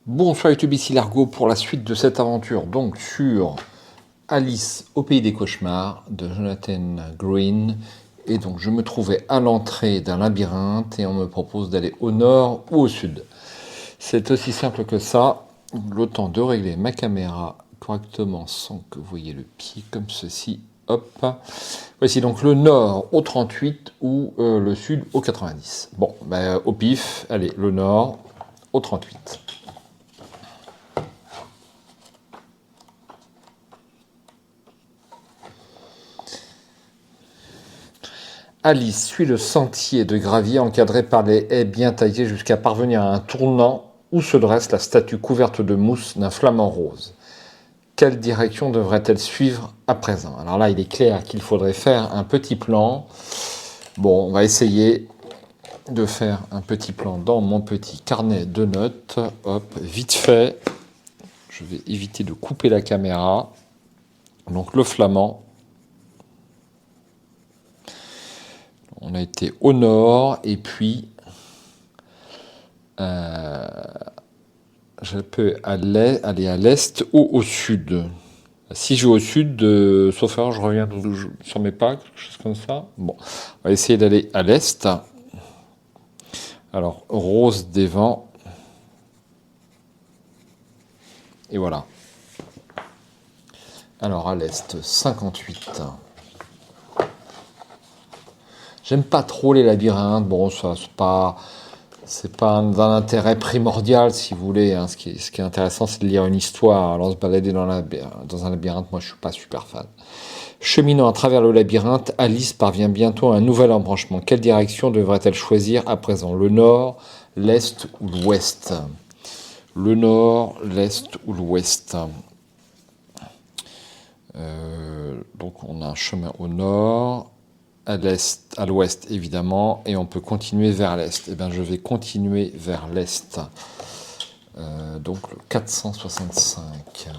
Bonsoir YouTube, ici Largo pour la suite de cette aventure, donc sur Alice au pays des cauchemars de Jonathan Green. Et donc je me trouvais à l'entrée d'un labyrinthe et on me propose d'aller au nord ou au sud. C'est aussi simple que ça, le temps de régler ma caméra correctement sans que vous voyez le pied comme ceci. Hop. Voici donc le nord au 38 ou le sud au 90. Bon, au pif, allez, le nord au 38. Alice suit le sentier de gravier encadré par les haies bien taillées jusqu'à parvenir à un tournant où se dresse la statue couverte de mousse d'un flamant rose. Quelle direction devrait-elle suivre à présent? Alors là, il est clair qu'il faudrait faire un petit plan. Bon, on va essayer de faire un petit plan dans mon petit carnet de notes. Hop, vite fait. Je vais éviter de couper la caméra. Donc le flamand. On a été au nord et puis je peux aller à l'est ou au sud. Si je vais au sud, sauf erreur, je reviens sur mes pas, quelque chose comme ça. Bon, on va essayer d'aller à l'est. Alors, rose des vents. Et voilà. Alors, à l'est, 58. J'aime pas trop les labyrinthes. Bon, ça, c'est pas d'un intérêt primordial, si vous voulez. Hein. Ce qui est intéressant, c'est de lire une histoire. Alors, se balader dans un labyrinthe, moi, je suis pas super fan. Cheminant à travers le labyrinthe, Alice parvient bientôt à un nouvel embranchement. Quelle direction devrait-elle choisir à présent? Le nord, l'est ou l'ouest? Le nord, l'est ou l'ouest? Donc, on a un chemin au nord, à l'est, à l'ouest évidemment, et on peut continuer vers l'est. Eh bien, je vais continuer vers l'est. Donc le 465.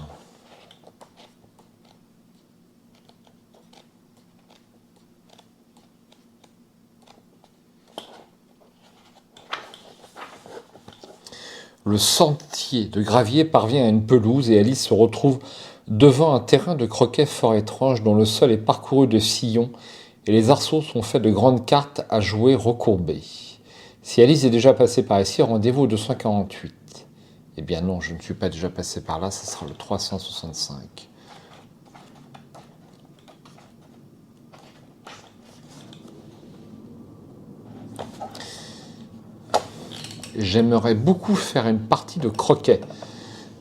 Le sentier de gravier parvient à une pelouse et Alice se retrouve devant un terrain de croquet fort étrange dont le sol est parcouru de sillons et les arceaux sont faits de grandes cartes à jouer recourbées. Si Alice est déjà passée par ici, rendez-vous au 248. Eh bien non, je ne suis pas déjà passé par là, ce sera le 365. J'aimerais beaucoup faire une partie de croquet,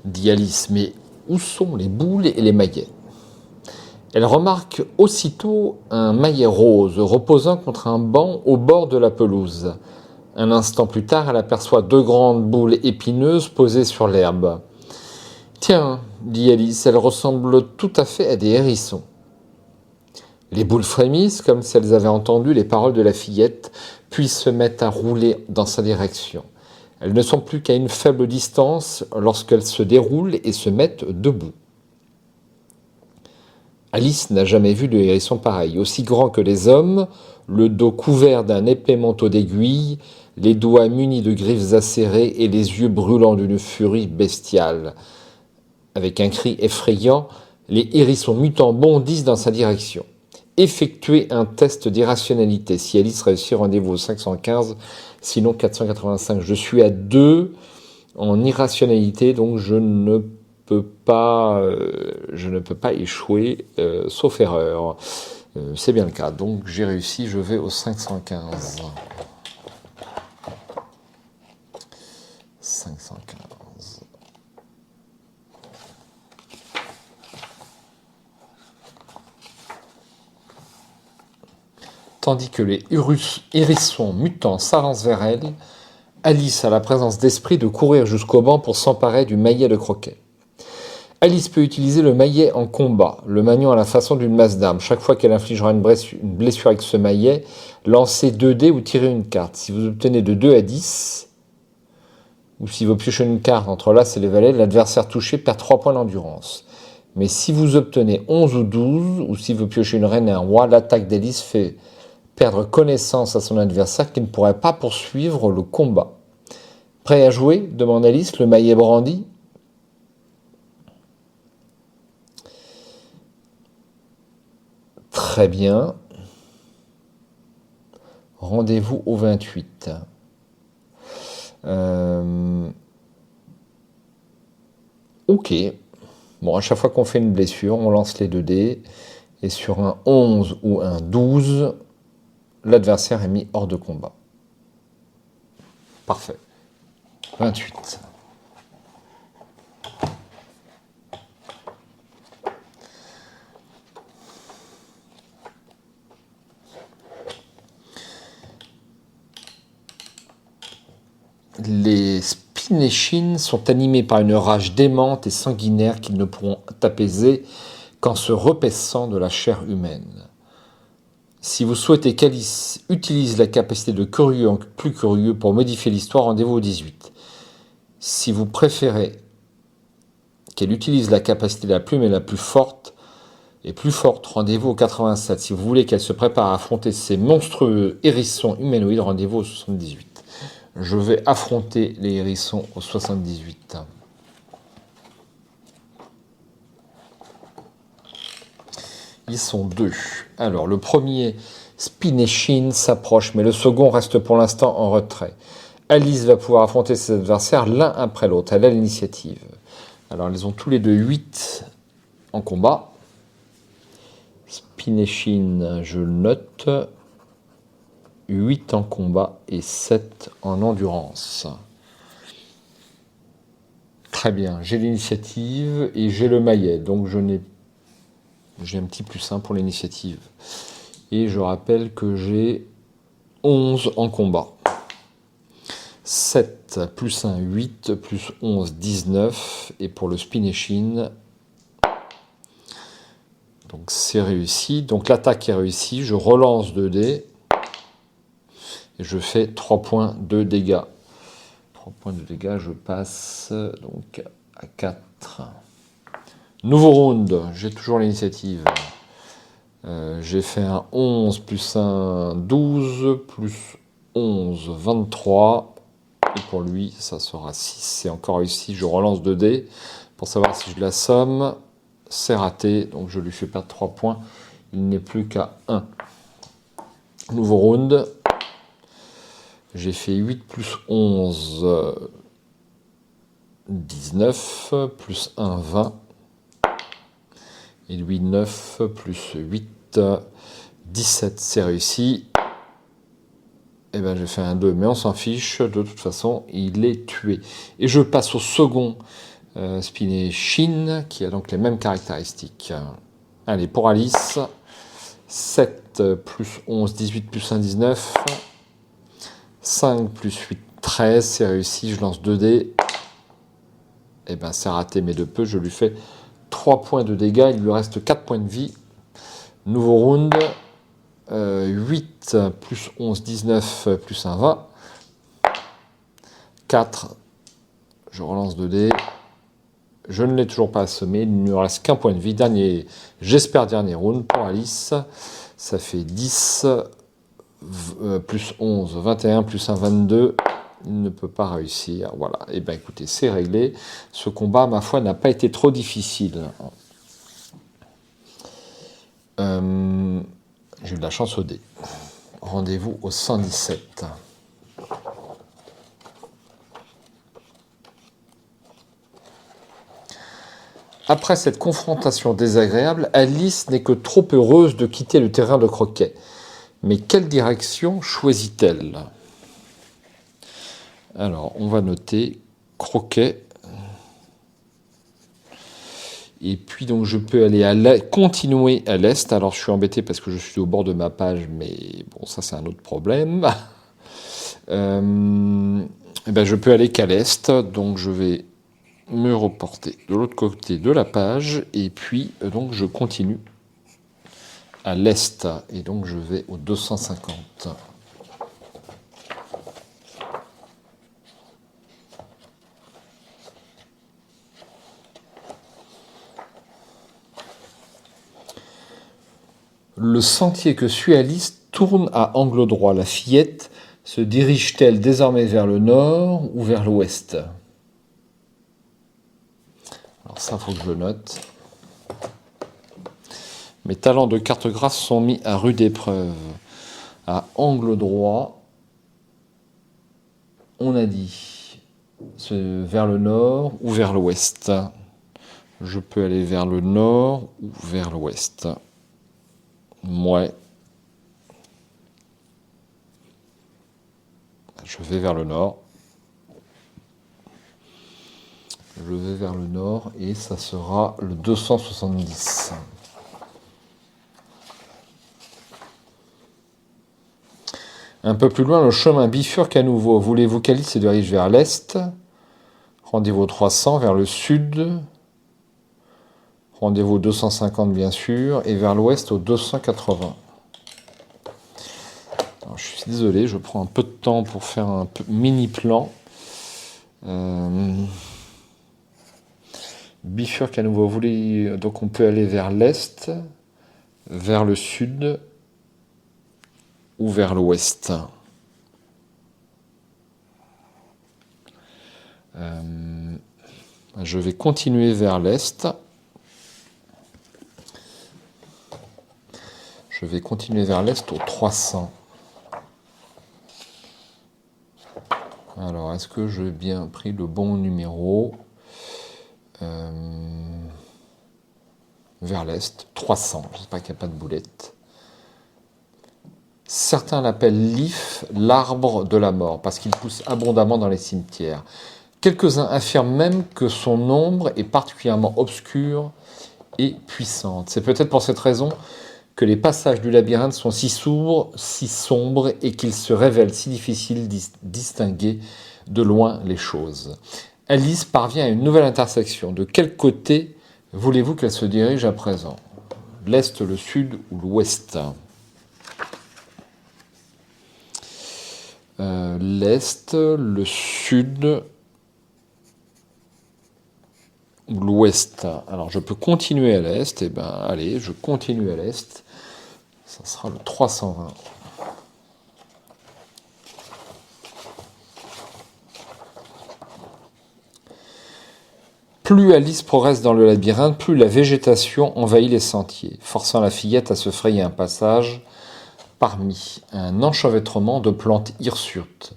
dit Alice, mais où sont les boules et les maillets? Elle remarque aussitôt un maillet rose reposant contre un banc au bord de la pelouse. Un instant plus tard, elle aperçoit deux grandes boules épineuses posées sur l'herbe. « Tiens, dit Alice, elles ressemblent tout à fait à des hérissons. » Les boules frémissent comme si elles avaient entendu les paroles de la fillette, puis se mettent à rouler dans sa direction. Elles ne sont plus qu'à une faible distance lorsqu'elles se déroulent et se mettent debout. Alice n'a jamais vu de hérisson pareil, aussi grand que les hommes, le dos couvert d'un épais manteau d'aiguilles, les doigts munis de griffes acérées et les yeux brûlants d'une furie bestiale. Avec un cri effrayant, les hérissons mutants bondissent dans sa direction. Effectuez un test d'irrationalité. Si Alice réussit, rendez-vous au 515, sinon 485. Je suis à 2 en irrationalité, donc je ne peux pas échouer, sauf erreur. C'est bien le cas. Donc j'ai réussi, je vais au 515. 515. Tandis que les hérissons mutants s'avancent vers elle, Alice a la présence d'esprit de courir jusqu'au banc pour s'emparer du maillet de croquet. Alice peut utiliser le maillet en combat, le maniant à la façon d'une masse d'armes. Chaque fois qu'elle infligera une blessure avec ce maillet, lancez 2 dés ou tirez une carte. Si vous obtenez de 2 à 10, ou si vous piochez une carte entre l'as et les valets, l'adversaire touché perd 3 points d'endurance. Mais si vous obtenez 11 ou 12, ou si vous piochez une reine et un roi, l'attaque d'Alice fait perdre connaissance à son adversaire qui ne pourrait pas poursuivre le combat. Prêt à jouer demande Alice, le maillet brandi. Très bien. Rendez-vous au 28. Ok. Bon, à chaque fois qu'on fait une blessure, on lance les 2 dés. Et sur un 11 ou un 12, l'adversaire est mis hors de combat. Parfait. 28. Les Spinechines sont animés par une rage démente et sanguinaire qu'ils ne pourront apaiser qu'en se repaissant de la chair humaine. Si vous souhaitez qu'Alice utilise la capacité de curieux en plus curieux pour modifier l'histoire, rendez-vous au 18. Si vous préférez qu'elle utilise la capacité la plume et la plus forte, rendez-vous au 87. Si vous voulez qu'elle se prépare à affronter ces monstrueux hérissons humanoïdes, rendez-vous au 78. Je vais affronter les hérissons au 78. Ils sont 2. Alors, le premier, Spinechine, s'approche, mais le second reste pour l'instant en retrait. Alice va pouvoir affronter ses adversaires l'un après l'autre. Elle a l'initiative. Alors, ils ont tous les deux 8 en combat. Spinechine, je le note. 8 en combat et 7 en endurance. Très bien, j'ai l'initiative et j'ai le maillet, donc j'ai un petit +1 pour l'initiative. Et je rappelle que j'ai 11 en combat. 7 +1, 8, +11, 19. Et pour le Spinechine, donc c'est réussi. Donc l'attaque est réussie, je relance 2 dés. Et je fais 3 points de dégâts. 3 points de dégâts, je passe donc à 4. Nouveau round, j'ai toujours l'initiative. J'ai fait un 11 plus un 12 plus 11, 23. Et pour lui, ça sera 6. C'est encore réussi. Je relance 2 dés pour savoir si je l'assomme. C'est raté, donc je lui fais perdre 3 points. Il n'est plus qu'à 1. Nouveau round. J'ai fait 8 plus 11, 19, plus 1, 20. Et lui, 9 plus 8, 17. C'est réussi. Et bien, j'ai fait un 2, mais on s'en fiche. De toute façon, il est tué. Et je passe au second Spinechine, qui a donc les mêmes caractéristiques. Allez, pour Alice, 7 plus 11, 18 plus 1, 19. 5 plus 8, 13, c'est réussi, je lance 2 dés. Et bien c'est raté, mais de peu, je lui fais 3 points de dégâts, il lui reste 4 points de vie. Nouveau round, 8 plus 11, 19, plus 1, 20. 4, je relance 2 dés. Je ne l'ai toujours pas assommé, il ne me reste qu'un point de vie. J'espère dernier round pour Alice. Ça fait 10, plus 11, 21, plus 1, 22. Il ne peut pas réussir. Voilà. Et bien écoutez, c'est réglé. Ce combat, ma foi, n'a pas été trop difficile. J'ai eu de la chance au dé. Rendez-vous au 117. Après cette confrontation désagréable, Alice n'est que trop heureuse de quitter le terrain de croquet. Mais quelle direction choisit-elle? Alors, on va noter croquet. Et puis, donc, je peux aller continuer à l'est. Alors, je suis embêté parce que je suis au bord de ma page, mais bon, ça, c'est un autre problème. Eh ben, je peux aller qu'à l'est. Donc, je vais me reporter de l'autre côté de la page. Et puis, donc, je continue à l'est. Et donc, je vais au 250. Le sentier que suit Alice tourne à angle droit. La fillette se dirige-t-elle désormais vers le nord ou vers l'ouest? Alors ça, il faut que je le note. Mes talents de cartographe sont mis à rude épreuve. À angle droit, on a dit vers le nord ou vers l'ouest. Je peux aller vers le nord ou vers l'ouest. Ouais. Je vais vers le nord. Je vais vers le nord et ça sera le 270. Un peu plus loin, le chemin bifurque à nouveau. Voulez-vous qu'Alice se dirige vers l'est? Rendez-vous au 300, vers le sud. Rendez-vous au 250 bien sûr, et vers l'ouest au 280. Alors, je suis désolé, je prends un peu de temps pour faire un mini plan. Bifurque à nouveau. Donc on peut aller vers l'est, vers le sud ou vers l'ouest. Je vais continuer vers l'est. Je vais continuer vers l'est au 300. Alors, est-ce que j'ai bien pris le bon numéro? Vers l'est, 300. J'espère qu'il n'y a pas de boulette. Certains l'appellent l'if, l'arbre de la mort, parce qu'il pousse abondamment dans les cimetières. Quelques-uns affirment même que son ombre est particulièrement obscure et puissante. C'est peut-être pour cette raison que les passages du labyrinthe sont si sombres et qu'il se révèle si difficile d'y distinguer de loin les choses. Alice parvient à une nouvelle intersection. De quel côté voulez-vous qu'elle se dirige à présent? L'est, le sud ou l'ouest? L'est, le sud ou l'ouest. Alors je peux continuer à l'est. Eh ben allez, je continue à l'est. Ça sera le 320. Plus Alice progresse dans le labyrinthe, plus la végétation envahit les sentiers, forçant la fillette à se frayer un passage parmi un enchevêtrement de plantes hirsutes.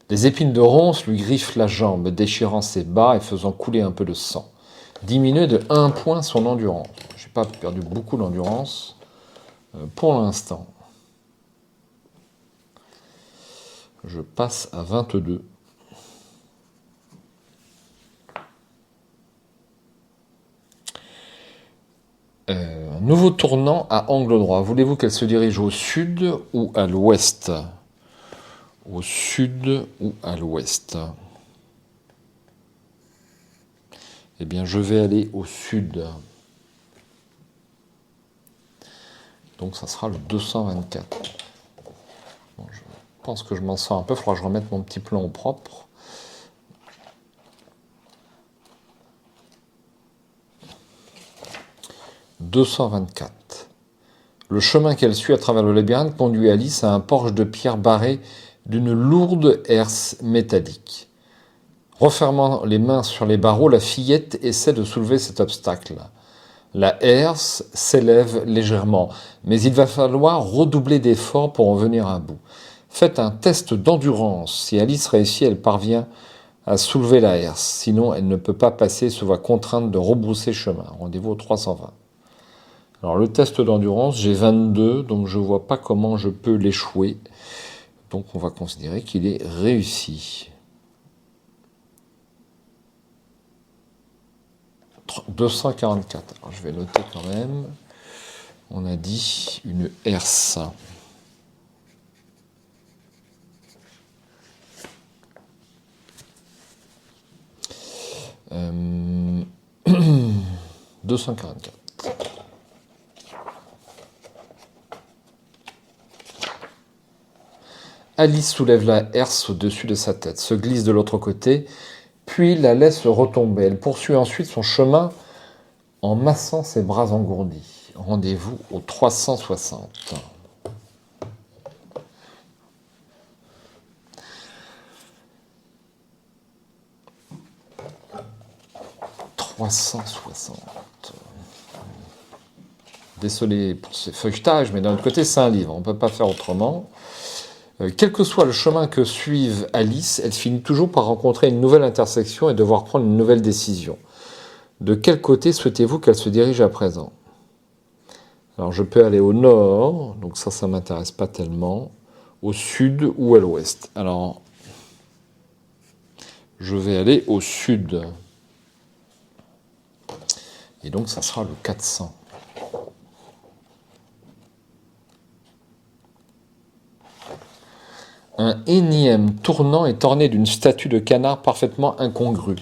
Les épines de ronces lui griffent la jambe, déchirant ses bas et faisant couler un peu de sang. Diminuer de 1 point son endurance. Je n'ai pas perdu beaucoup d'endurance pour l'instant. Je passe à 22. Nouveau tournant à angle droit. Voulez-vous qu'elle se dirige au sud ou à l'ouest? Au sud ou à l'ouest? Eh bien, je vais aller au sud. Donc, ça sera le 224. Bon, je pense que je m'en sors un peu. Il faudra que je remette mon petit plan au propre. « 224. Le chemin qu'elle suit à travers le labyrinthe conduit Alice à un porche de pierre barré d'une lourde herse métallique. Refermant les mains sur les barreaux, la fillette essaie de soulever cet obstacle. La herse s'élève légèrement, mais il va falloir redoubler d'efforts pour en venir à bout. Faites un test d'endurance. Si Alice réussit, elle parvient à soulever la herse. Sinon, elle ne peut pas passer et se voit contrainte de rebrousser chemin. Rendez-vous au 320. Alors, le test d'endurance, j'ai 22, donc je ne vois pas comment je peux l'échouer. Donc, on va considérer qu'il est réussi. 244. Alors, je vais noter quand même. On a dit une herse. Euh... 244. Alice soulève la herse au-dessus de sa tête, se glisse de l'autre côté, puis la laisse retomber. Elle poursuit ensuite son chemin en massant ses bras engourdis. Rendez-vous au 360. 360. Désolé pour ces feuilletages, mais d'un autre côté, c'est un livre. On ne peut pas faire autrement. Quel que soit le chemin que suive Alice, elle finit toujours par rencontrer une nouvelle intersection et devoir prendre une nouvelle décision. De quel côté souhaitez-vous qu'elle se dirige à présent? Alors, je peux aller au nord, donc ça ne m'intéresse pas tellement. Au sud ou à l'ouest? Alors, je vais aller au sud. Et donc, ça sera le 400. Un énième tournant est orné d'une statue de canard parfaitement incongrue.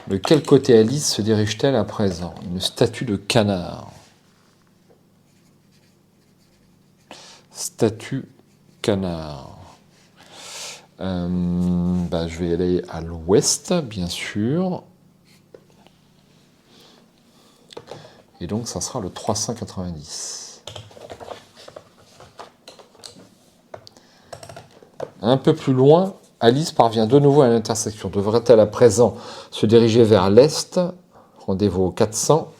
De quel côté Alice se dirige-t-elle à présent? Une statue de canard. Statue canard. Je vais aller à l'ouest, bien sûr. Et donc, ça sera le 390. Un peu plus loin, Alice parvient de nouveau à l'intersection. Devrait-elle à présent se diriger vers l'est? Rendez-vous au 400.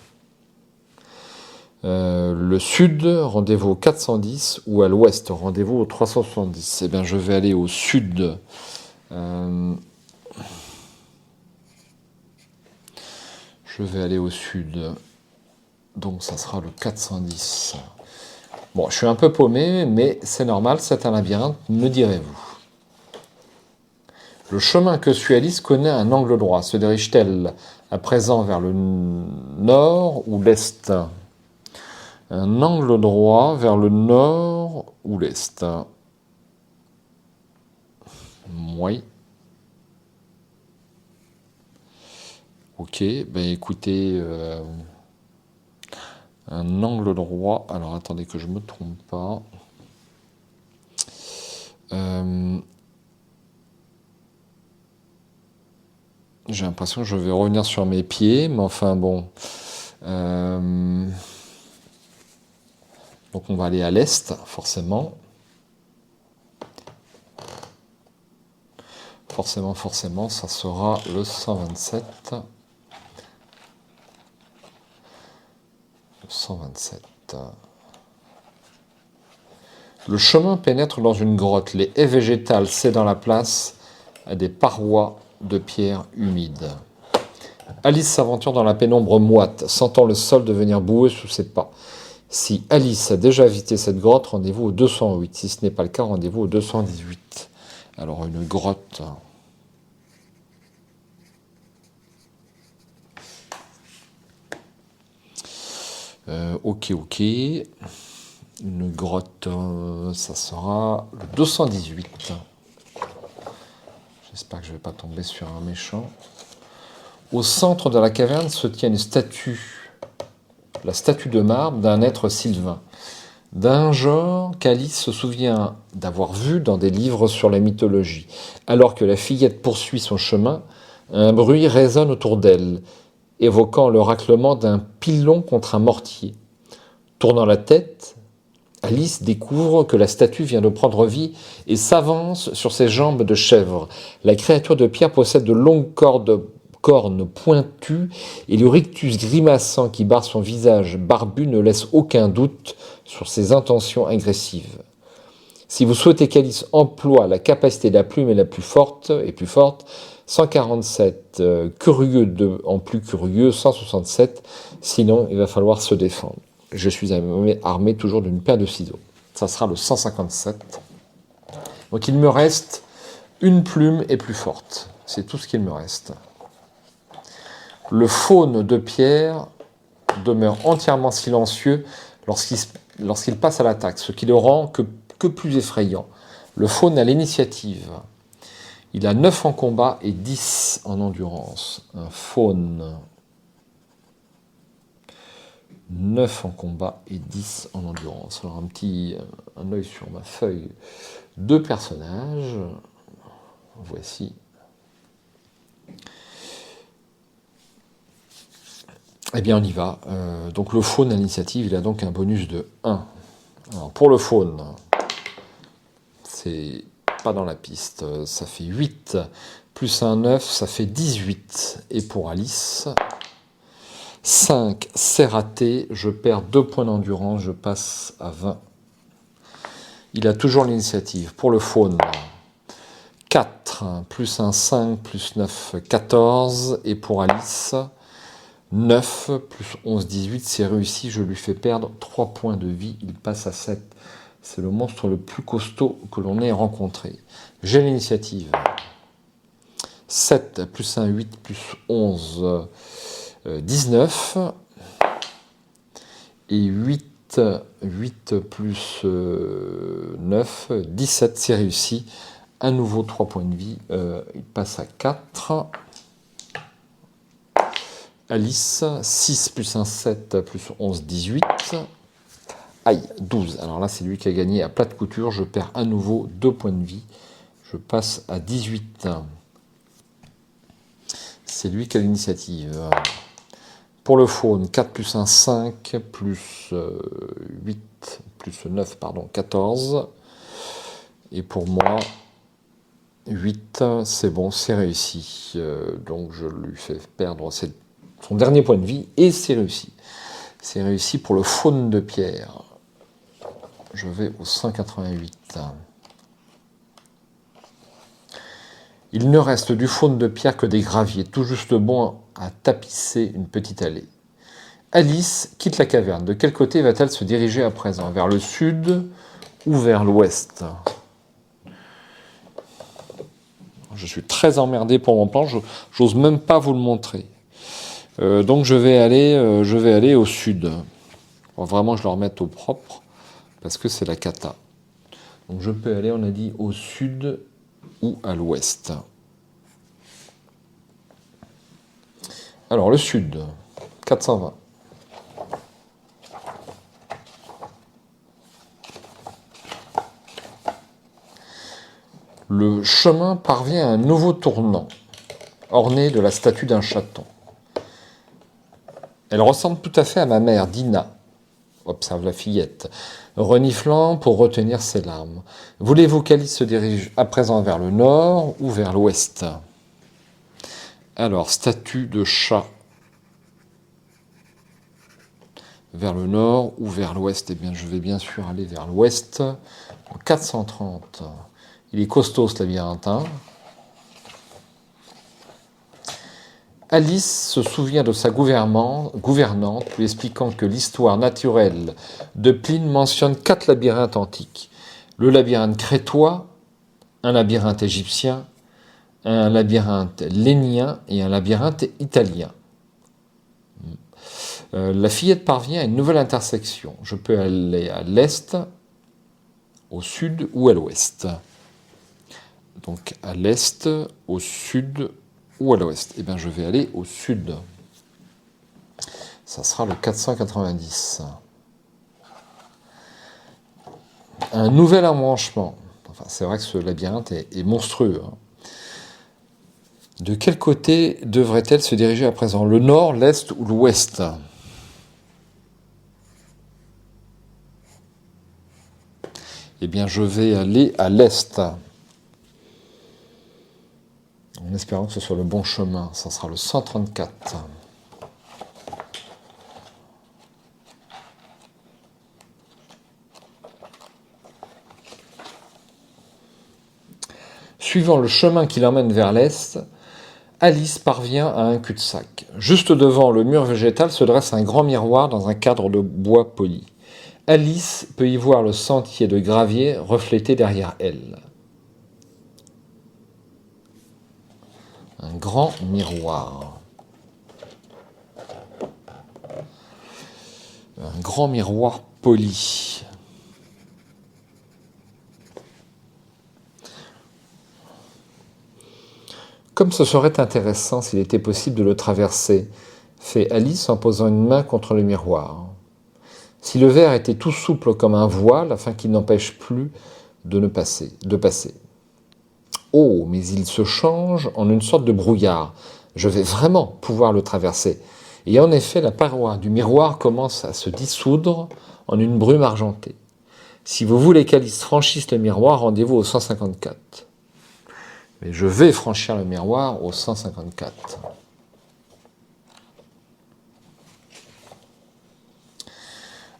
Le sud, rendez-vous au 410. Ou à l'ouest, rendez-vous au 370. Eh bien, je vais aller au sud. Je vais aller au sud. Donc, ça sera le 410. Bon, je suis un peu paumé, mais c'est normal, c'est un labyrinthe, me direz-vous. Le chemin que suit Alice connaît un angle droit. Se dirige-t-elle à présent vers le nord ou l'est? Un angle droit vers le nord ou l'est? Oui. Ok, ben écoutez, un angle droit. Alors attendez que je ne me trompe pas. J'ai l'impression que je vais revenir sur mes pieds, mais enfin bon. Donc on va aller à l'est, forcément. Forcément, ça sera le 127. Le 127. Le chemin pénètre dans une grotte. Les haies végétales cédant la place à des parois de pierre humides. Alice s'aventure dans la pénombre moite, sentant le sol devenir boueux sous ses pas. Si Alice a déjà visité cette grotte, rendez-vous au 208. Si ce n'est pas le cas, rendez-vous au 218. Alors, une grotte. Ok. Une grotte, ça sera le 218. J'espère que je ne vais pas tomber sur un méchant. Au centre de la caverne se tient une statue, la statue de marbre d'un être sylvain, d'un genre qu'Alice se souvient d'avoir vu dans des livres sur la mythologie. Alors que la fillette poursuit son chemin, un bruit résonne autour d'elle, évoquant le raclement d'un pilon contre un mortier. Tournant la tête, Alice découvre que la statue vient de prendre vie et s'avance sur ses jambes de chèvre. La créature de pierre possède de longues cornes pointues et le rictus grimaçant qui barre son visage barbu ne laisse aucun doute sur ses intentions agressives. Si vous souhaitez qu'Alice emploie la capacité de la plume et la plus forte, 147 curieux en plus curieux, 167, sinon il va falloir se défendre. Je suis armé toujours d'une paire de ciseaux. Ça sera le 157. Donc il me reste une plume et plus forte. C'est tout ce qu'il me reste. Le faune de pierre demeure entièrement silencieux lorsqu'il passe à l'attaque, ce qui le rend que plus effrayant. Le faune a l'initiative. Il a 9 en combat et 10 en endurance. Un faune. 9 en combat et 10 en endurance. Alors un œil sur ma feuille de personnages. Voici. Eh bien on y va. Donc le faune à l'initiative, il a donc un bonus de 1. Alors pour le faune, c'est pas dans la piste, ça fait 8. Plus un 9, ça fait 18. Et pour Alice, 5, c'est raté. Je perds 2 points d'endurance. Je passe à 20. Il a toujours l'initiative. Pour le faune, 4, plus 1, 5, plus 9, 14. Et pour Alice, 9, plus 11, 18. C'est réussi. Je lui fais perdre 3 points de vie. Il passe à 7. C'est le monstre le plus costaud que l'on ait rencontré. J'ai l'initiative. 7, plus 1, 8, plus 11, 19. Et 8 plus 9, 17, c'est réussi. À nouveau 3 points de vie. Il passe à 4. Alice, 6 plus 1, 7, plus 11, 18. Aïe, 12. Alors là, c'est lui qui a gagné à plate couture. Je perds à nouveau 2 points de vie. Je passe à 18. C'est lui qui a l'initiative. Pour le faune, 4 plus 1, 5, plus 8, plus 9, pardon, 14. Et pour moi, 8, c'est bon, c'est réussi. Donc je lui fais perdre son dernier point de vie et c'est réussi. C'est réussi pour le faune de pierre. Je vais au 188. Il ne reste du faune de pierre que des graviers, tout juste bon à tapisser une petite allée. Alice quitte la caverne. De quel côté va-t-elle se diriger à présent? Vers le sud ou vers l'ouest? Je suis très emmerdé pour mon plan, j'ose même pas vous le montrer. Donc je vais aller au sud. Faut vraiment que je le remette au propre, parce que c'est la cata. Donc je peux aller, on a dit, au sud ou à l'ouest. Alors le sud, 420. Le chemin parvient à un nouveau tournant, orné de la statue d'un chaton. Elle ressemble tout à fait à ma mère, Dina, observe la fillette, reniflant pour retenir ses larmes. Voulez-vous qu'Alice se dirige à présent vers le nord ou vers l'ouest? Alors, statue de chat. Vers le nord ou vers l'ouest? Eh bien, je vais bien sûr aller vers l'ouest. 430. Il est costaud, ce labyrinthin. Alice se souvient de sa gouvernante, lui expliquant que l'histoire naturelle de Pline mentionne 4 labyrinthes antiques. Le labyrinthe crétois, un labyrinthe égyptien, un labyrinthe lénien et un labyrinthe italien. La fillette parvient à une nouvelle intersection. Je peux aller à l'est, au sud ou à l'ouest. Donc à l'est, au sud ou à l'ouest. Eh bien je vais aller au sud. Ça sera le 490. Un nouvel embranchement. Enfin, c'est vrai que ce labyrinthe est monstrueux. De quel côté devrait-elle se diriger à présent? Le nord, l'est ou l'ouest? Eh bien, je vais aller à l'est. En espérant que ce soit le bon chemin. Ça sera le 134. Suivant le chemin qui l'emmène vers l'est, Alice parvient à un cul-de-sac. Juste devant le mur végétal se dresse un grand miroir dans un cadre de bois poli. Alice peut y voir le sentier de gravier reflété derrière elle. Un grand miroir. Un grand miroir poli. Comme ce serait intéressant s'il était possible de le traverser, fait Alice en posant une main contre le miroir. Si le verre était tout souple comme un voile, afin qu'il n'empêche plus de passer. Oh, mais il se change en une sorte de brouillard. Je vais vraiment pouvoir le traverser. Et en effet, la paroi du miroir commence à se dissoudre en une brume argentée. Si vous voulez qu'Alice franchisse le miroir, rendez-vous au 154. Mais je vais franchir le miroir au 154.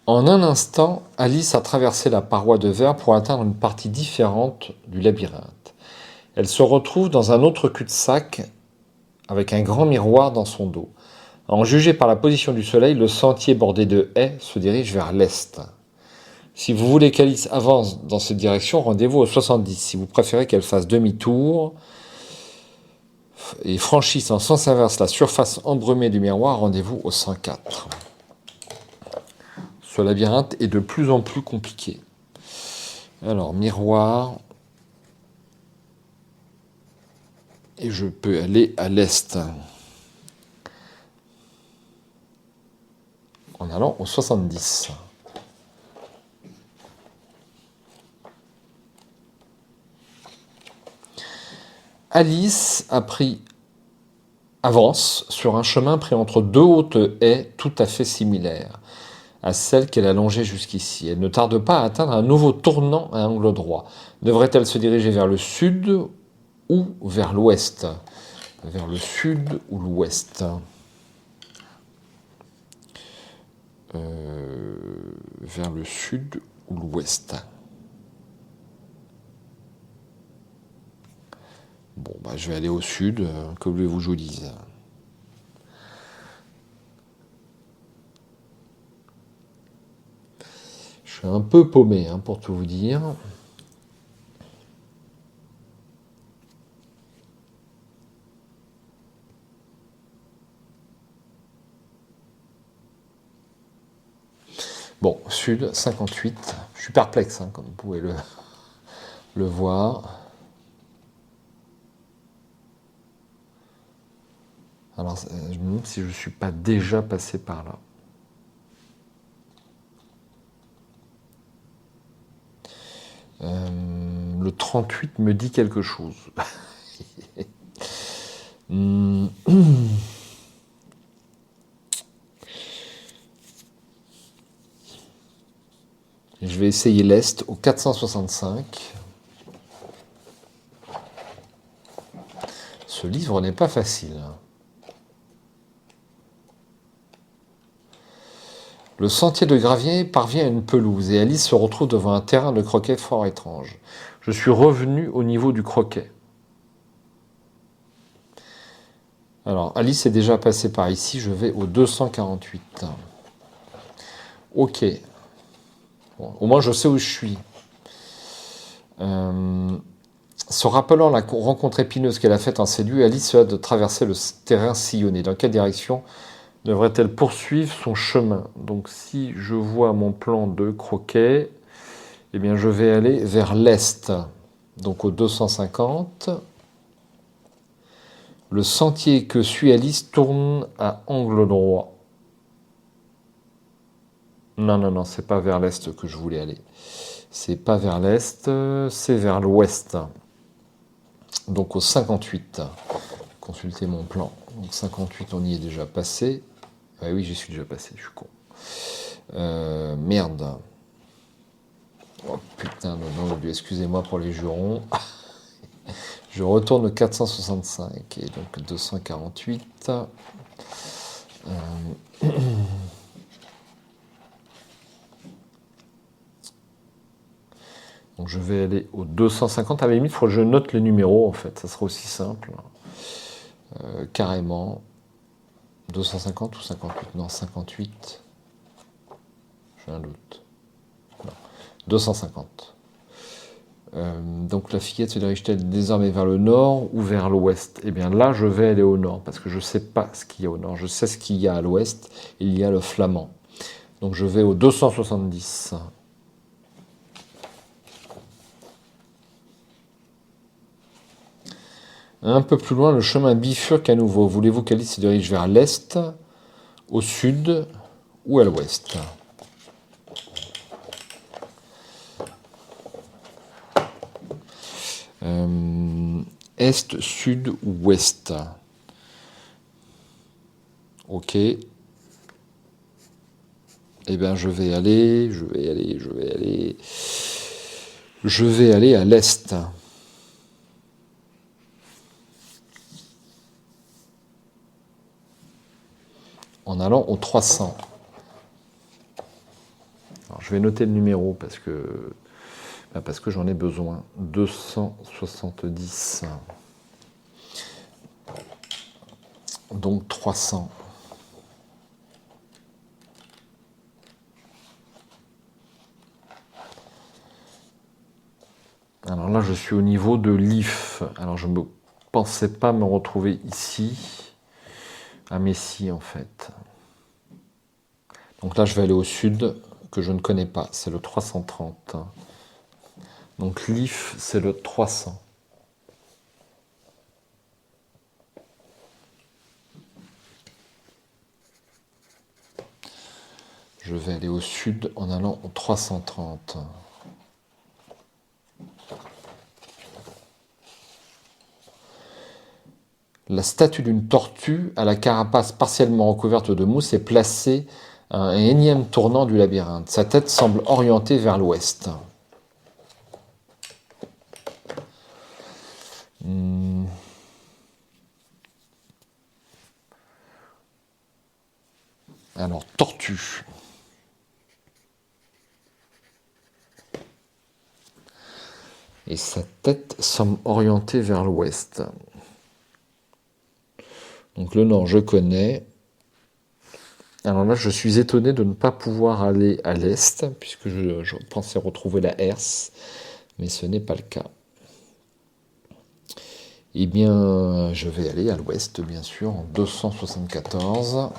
En un instant, Alice a traversé la paroi de verre pour atteindre une partie différente du labyrinthe. Elle se retrouve dans un autre cul-de-sac avec un grand miroir dans son dos. En juger par la position du soleil, le sentier bordé de haies se dirige vers l'est. Si vous voulez qu'Alice avance dans cette direction, rendez-vous au 70. Si vous préférez qu'elle fasse demi-tour et franchisse en sens inverse la surface embrumée du miroir, rendez-vous au 104. Ce labyrinthe est de plus en plus compliqué. Alors, miroir. Et je peux aller à l'est. En allant au 70. Alice avance sur un chemin pris entre deux hautes haies tout à fait similaires à celles qu'elle a longées jusqu'ici. Elle ne tarde pas à atteindre un nouveau tournant à angle droit. Devrait-elle se diriger vers le sud ou vers l'ouest? Vers le sud ou l'ouest? Vers le sud ou l'ouest? Bon, bah, je vais aller au sud, que voulez-vous que je vous dise? Je suis un peu paumé, hein, pour tout vous dire. Bon, sud, 58. Je suis perplexe, hein, comme vous pouvez le voir. Alors, je me demande si je ne suis pas déjà passé par là. Le 38 me dit quelque chose. Je vais essayer l'Est au 465. Ce livre n'est pas facile. Le sentier de gravier parvient à une pelouse et Alice se retrouve devant un terrain de croquet fort étrange. Je suis revenu au niveau du croquet. Alors, Alice est déjà passée par ici, je vais au 248. Ok. Bon, au moins, je sais où je suis. Se rappelant la rencontre épineuse qu'elle a faite en ces lieux, Alice se hâte de traverser le terrain sillonné. Dans quelle direction devrait-elle poursuivre son chemin? Donc, si je vois mon plan de croquet, eh bien, je vais aller vers l'est. Donc, au 250. Le sentier que suit Alice tourne à angle droit. Non, non, non, c'est pas vers l'est que je voulais aller. C'est pas vers l'est, c'est vers l'ouest. Donc au 58. Consultez mon plan. Donc 58, on y est déjà passé. Ah oui, j'y suis déjà passé, je suis con. Merde. Oh putain de nom de Dieu, excusez-moi pour les jurons. Je retourne au 465 et donc 248. Donc je vais aller au 250. À la limite, il faut que je note les numéros en fait. Ça sera aussi simple. Carrément. 250 ou 58? Non, 58. J'ai un doute. Non. 250. Donc la fillette se dirige-t-elle désormais vers le nord ou vers l'ouest? Eh bien là, je vais aller au nord parce que je ne sais pas ce qu'il y a au nord. Je sais ce qu'il y a à l'ouest. Il y a le flamand. Donc je vais au 270. Un peu plus loin, le chemin bifurque à nouveau. Voulez-vous qu'Alice se dirige vers l'est, au sud ou à l'ouest? Est, sud ou ouest? Ok. Eh bien, je vais aller à l'est. En allant au 300. je vais noter le numéro parce que j'en ai besoin. 270. Donc 300. Alors là, je suis au niveau de l'IF. Alors je ne pensais pas me retrouver ici, à Messi en fait. Donc là, je vais aller au sud, que je ne connais pas. C'est le 330. Donc l'IF, c'est le 300. Je vais aller au sud en allant au 330. La statue d'une tortue à la carapace partiellement recouverte de mousse est placée à un énième tournant du labyrinthe. Sa tête semble orientée vers l'ouest. Alors, tortue. Et sa tête semble orientée vers l'ouest. Donc le nord, je connais. Alors là, je suis étonné de ne pas pouvoir aller à l'est, puisque je pensais retrouver la Herse, mais ce n'est pas le cas. Eh bien, je vais aller à l'ouest, bien sûr, en 274.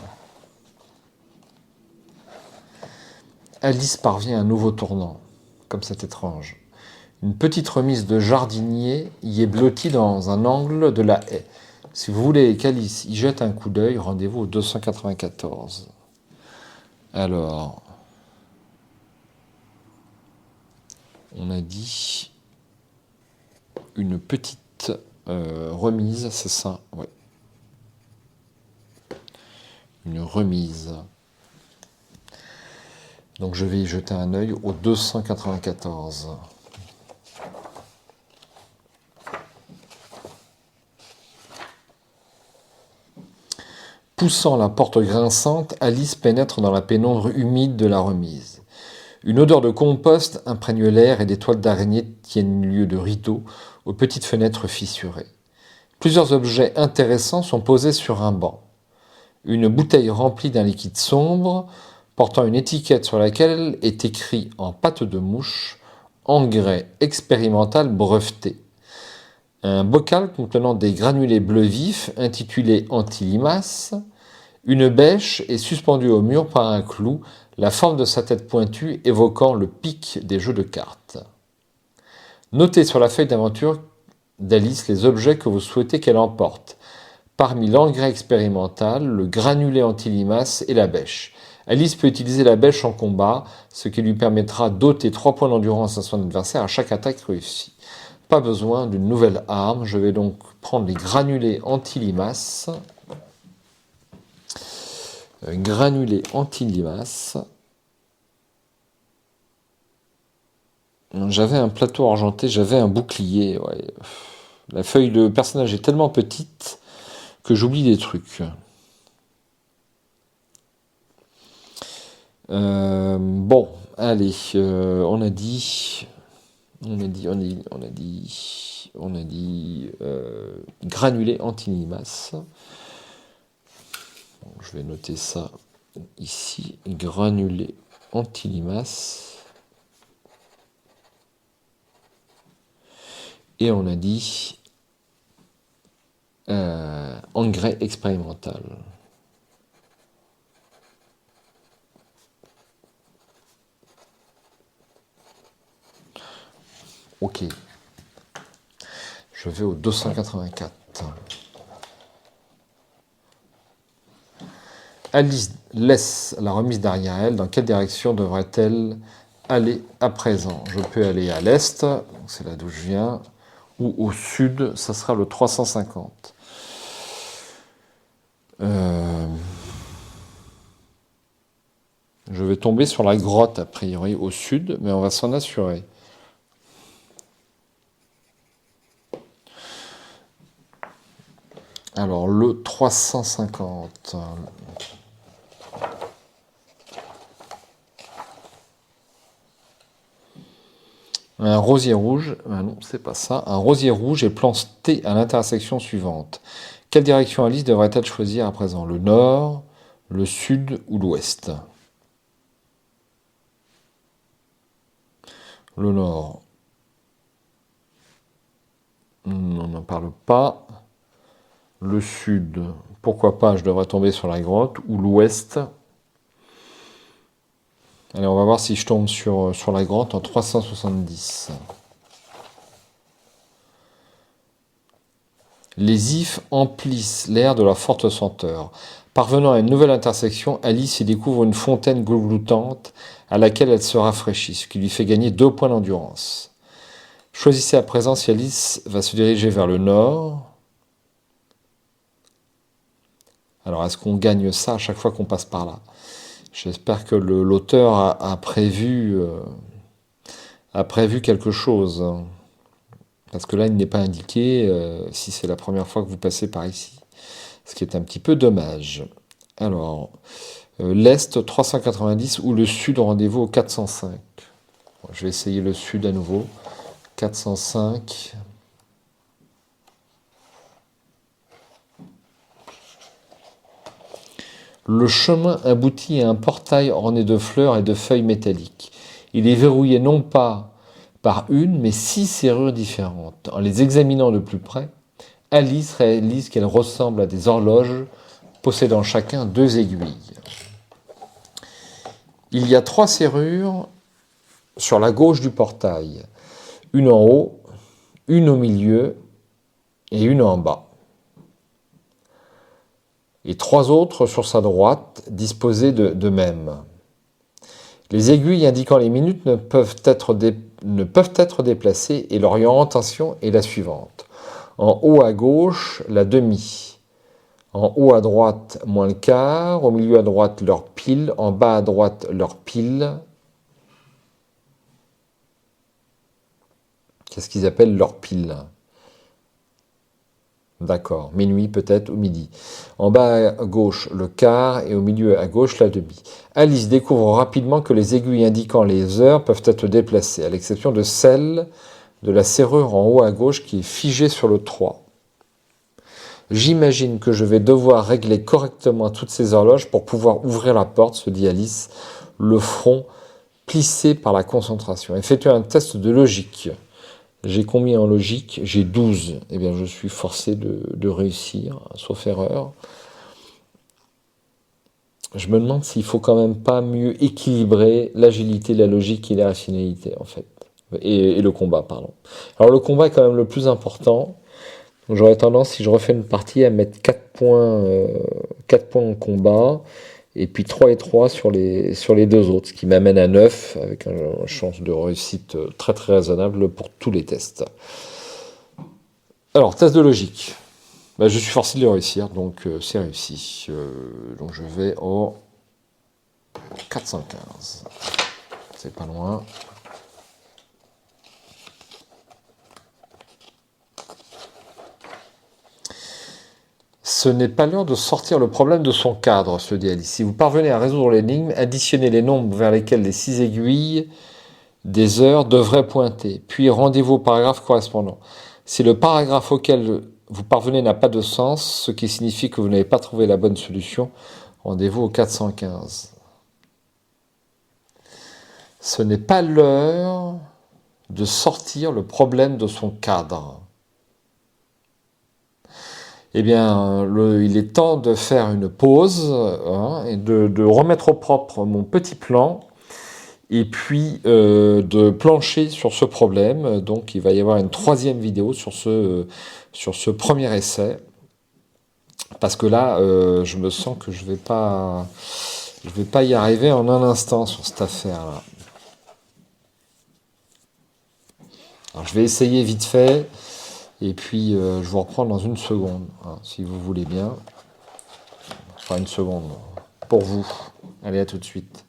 Alice parvient à un nouveau tournant, comme c'est étrange. Une petite remise de jardinier y est blottie dans un angle de la haie. Si vous voulez qu'Alice y jette un coup d'œil, rendez-vous au 294. Alors, on a dit une petite remise, c'est ça, oui. Une remise. Donc je vais y jeter un œil au 294. Poussant la porte grinçante, Alice pénètre dans la pénombre humide de la remise. Une odeur de compost imprègne l'air et des toiles d'araignée tiennent lieu de rideaux aux petites fenêtres fissurées. Plusieurs objets intéressants sont posés sur un banc. Une bouteille remplie d'un liquide sombre, portant une étiquette sur laquelle est écrit en pâte de mouche « Engrais expérimental breveté ». Un bocal contenant des granulés bleus vifs intitulé anti-limaces. Une bêche est suspendue au mur par un clou, la forme de sa tête pointue évoquant le pic des jeux de cartes. Notez sur la feuille d'aventure d'Alice les objets que vous souhaitez qu'elle emporte. Parmi l'engrais expérimental, le granulé anti-limaces et la bêche. Alice peut utiliser la bêche en combat, ce qui lui permettra d'ôter 3 points d'endurance à son adversaire à chaque attaque réussie. Pas besoin d'une nouvelle arme, je vais donc prendre les granulés anti-limaces. Granulés anti-limaces. J'avais un plateau argenté, j'avais un bouclier. Ouais. La feuille de personnage est tellement petite que j'oublie des trucs. Bon, allez, on a dit granulé anti-limaces. Bon, je vais noter ça ici, granulé anti-limaces. Et on a dit engrais expérimental. Ok. Je vais au 284. Alice laisse la remise derrière elle. Dans quelle direction devrait-elle aller à présent? Je peux aller à l'est, c'est là d'où je viens, ou au sud, ça sera le 350. Je vais tomber sur la grotte, a priori, au sud, mais on va s'en assurer. Alors, le 350. Un rosier rouge, ah non, c'est pas ça. Un rosier rouge est planté à l'intersection suivante. Quelle direction Alice devrait-elle choisir à présent? Le nord, le sud ou l'ouest? Le nord. On n'en parle pas. Le sud, pourquoi pas, je devrais tomber sur la grotte. Ou l'ouest. Allez, on va voir si je tombe sur la grotte en 370. Les ifs emplissent l'air de leur forte senteur. Parvenant à une nouvelle intersection, Alice y découvre une fontaine gloutante à laquelle elle se rafraîchit, ce qui lui fait gagner 2 points d'endurance. Choisissez à présent si Alice va se diriger vers le nord. Alors, est-ce qu'on gagne ça à chaque fois qu'on passe par là? J'espère que l'auteur a prévu quelque chose. Parce que là, il n'est pas indiqué si c'est la première fois que vous passez par ici. Ce qui est un petit peu dommage. Alors, l'Est 390 ou le Sud, rendez-vous au 405. Bon, je vais essayer le Sud à nouveau. 405. Le chemin aboutit à un portail orné de fleurs et de feuilles métalliques. Il est verrouillé non pas par une, mais 6 serrures différentes. En les examinant de plus près, Alice réalise qu'elles ressemblent à des horloges possédant chacun 2 aiguilles. Il y a 3 serrures sur la gauche du portail, une en haut, une au milieu et une en bas. Et 3 autres sur sa droite, disposées de même. Les aiguilles indiquant les minutes ne peuvent être déplacées et leur orientation est la suivante. En haut à gauche, la demi. En haut à droite, moins le quart. Au milieu à droite, leur pile. En bas à droite, leur pile. Qu'est-ce qu'ils appellent leur pile? D'accord, minuit peut-être ou midi. En bas à gauche, le quart et au milieu à gauche, la demi. Alice découvre rapidement que les aiguilles indiquant les heures peuvent être déplacées, à l'exception de celle de la serrure en haut à gauche qui est figée sur le 3. J'imagine que je vais devoir régler correctement toutes ces horloges pour pouvoir ouvrir la porte, se dit Alice, le front plissé par la concentration. Effectuez un test de logique. J'ai combien en logique? J'ai 12. Eh bien, je suis forcé de réussir, sauf erreur. Je me demande s'il faut quand même pas mieux équilibrer l'agilité, la logique et la rationalité, en fait. Et le combat, pardon. Alors, le combat est quand même le plus important. J'aurais tendance, si je refais une partie, à mettre 4 points en combat, et puis 3 et 3 sur les 2 autres, ce qui m'amène à 9, avec une chance de réussite très très raisonnable pour tous les tests. Alors, test de logique. Je suis forcé de le réussir, donc c'est réussi. Donc je vais au 415. C'est pas loin. Ce n'est pas l'heure de sortir le problème de son cadre, se dit Alice. Si vous parvenez à résoudre l'énigme, additionnez les nombres vers lesquels les 6 aiguilles des heures devraient pointer, puis rendez-vous au paragraphe correspondant. Si le paragraphe auquel vous parvenez n'a pas de sens, ce qui signifie que vous n'avez pas trouvé la bonne solution, rendez-vous au 415. Ce n'est pas l'heure de sortir le problème de son cadre. Eh bien, il est temps de faire une pause et de remettre au propre mon petit plan et puis de plancher sur ce problème. Donc, il va y avoir une 3e vidéo sur ce premier essai. Parce que là, je me sens que je vais pas y arriver en un instant sur cette affaire-là. Alors, je vais essayer vite fait. Et puis, je vous reprends dans une seconde, si vous voulez bien. Enfin, une seconde pour vous. Allez, à tout de suite.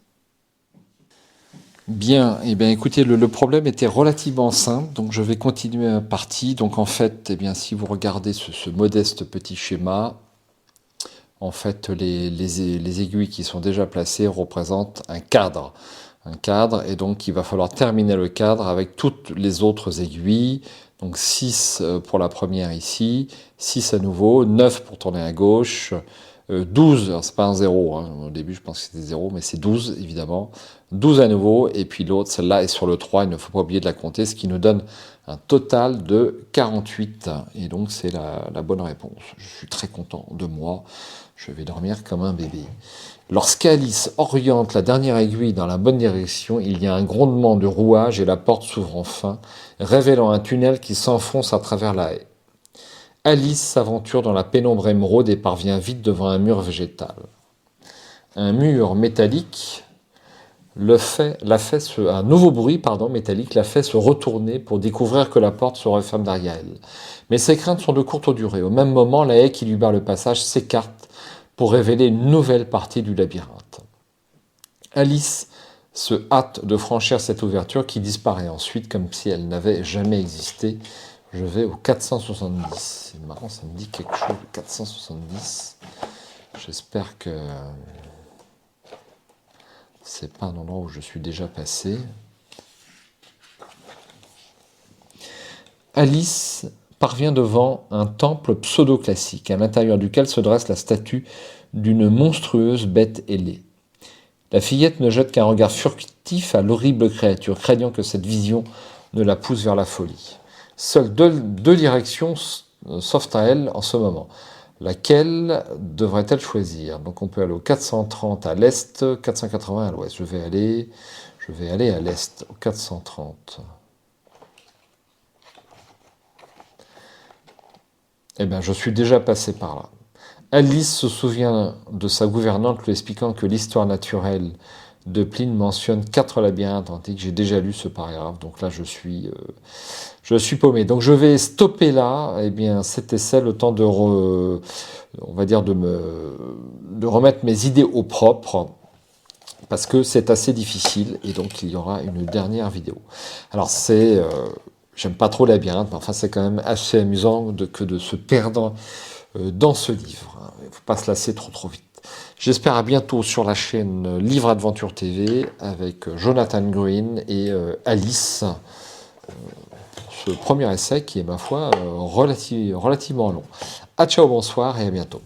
Bien, écoutez, le problème était relativement simple, donc je vais continuer ma partie. Donc en fait, si vous regardez ce modeste petit schéma, en fait, les aiguilles qui sont déjà placées représentent un cadre. un cadre, et donc il va falloir terminer le cadre avec toutes les autres aiguilles. Donc 6 pour la première ici, 6 à nouveau, 9 pour tourner à gauche, 12, alors c'est pas un 0, hein. Au début je pense que c'était 0, mais c'est 12 évidemment, 12 à nouveau, et puis l'autre, celle-là est sur le 3, il ne faut pas oublier de la compter, ce qui nous donne un total de 48, et donc c'est la bonne réponse. Je suis très content de moi, je vais dormir comme un bébé. Lorsqu'Alice oriente la dernière aiguille dans la bonne direction, il y a un grondement de rouage et la porte s'ouvre enfin, révélant un tunnel qui s'enfonce à travers la haie. Alice s'aventure dans la pénombre émeraude et parvient vite devant un mur végétal. Un mur métallique un nouveau bruit métallique la fait se retourner pour découvrir que la porte se referme derrière elle. Mais ses craintes sont de courte durée. Au même moment, la haie qui lui barre le passage s'écarte pour révéler une nouvelle partie du labyrinthe. Alice se hâte de franchir cette ouverture qui disparaît ensuite comme si elle n'avait jamais existé. Je vais au 470. C'est marrant, ça me dit quelque chose, le 470. J'espère que c'est pas un endroit où je suis déjà passé. Alice parvient devant un temple pseudo-classique, à l'intérieur duquel se dresse la statue d'une monstrueuse bête ailée. La fillette ne jette qu'un regard furtif à l'horrible créature, craignant que cette vision ne la pousse vers la folie. Seules deux directions s'offrent à elle en ce moment. Laquelle devrait-elle choisir? Donc on peut aller au 430 à l'est, 480 à l'ouest. Je vais aller à l'est, au 430. Eh bien, je suis déjà passé par là. Alice se souvient de sa gouvernante lui expliquant que l'histoire naturelle de Pline mentionne 4 labyrinthes antiques. J'ai déjà lu ce paragraphe, donc là je suis paumé. Donc je vais stopper là. Eh bien, cet essai, le temps de remettre mes idées au propre, parce que c'est assez difficile, et donc il y aura une dernière vidéo. Alors j'aime pas trop labyrinthe, mais enfin c'est quand même assez amusant que de se perdre dans ce livre. Il ne faut pas se lasser trop vite. J'espère à bientôt sur la chaîne Livre Adventure TV avec Jonathan Green et Alice pour ce premier essai qui est, ma foi, relativement long. À ciao, bonsoir et à bientôt.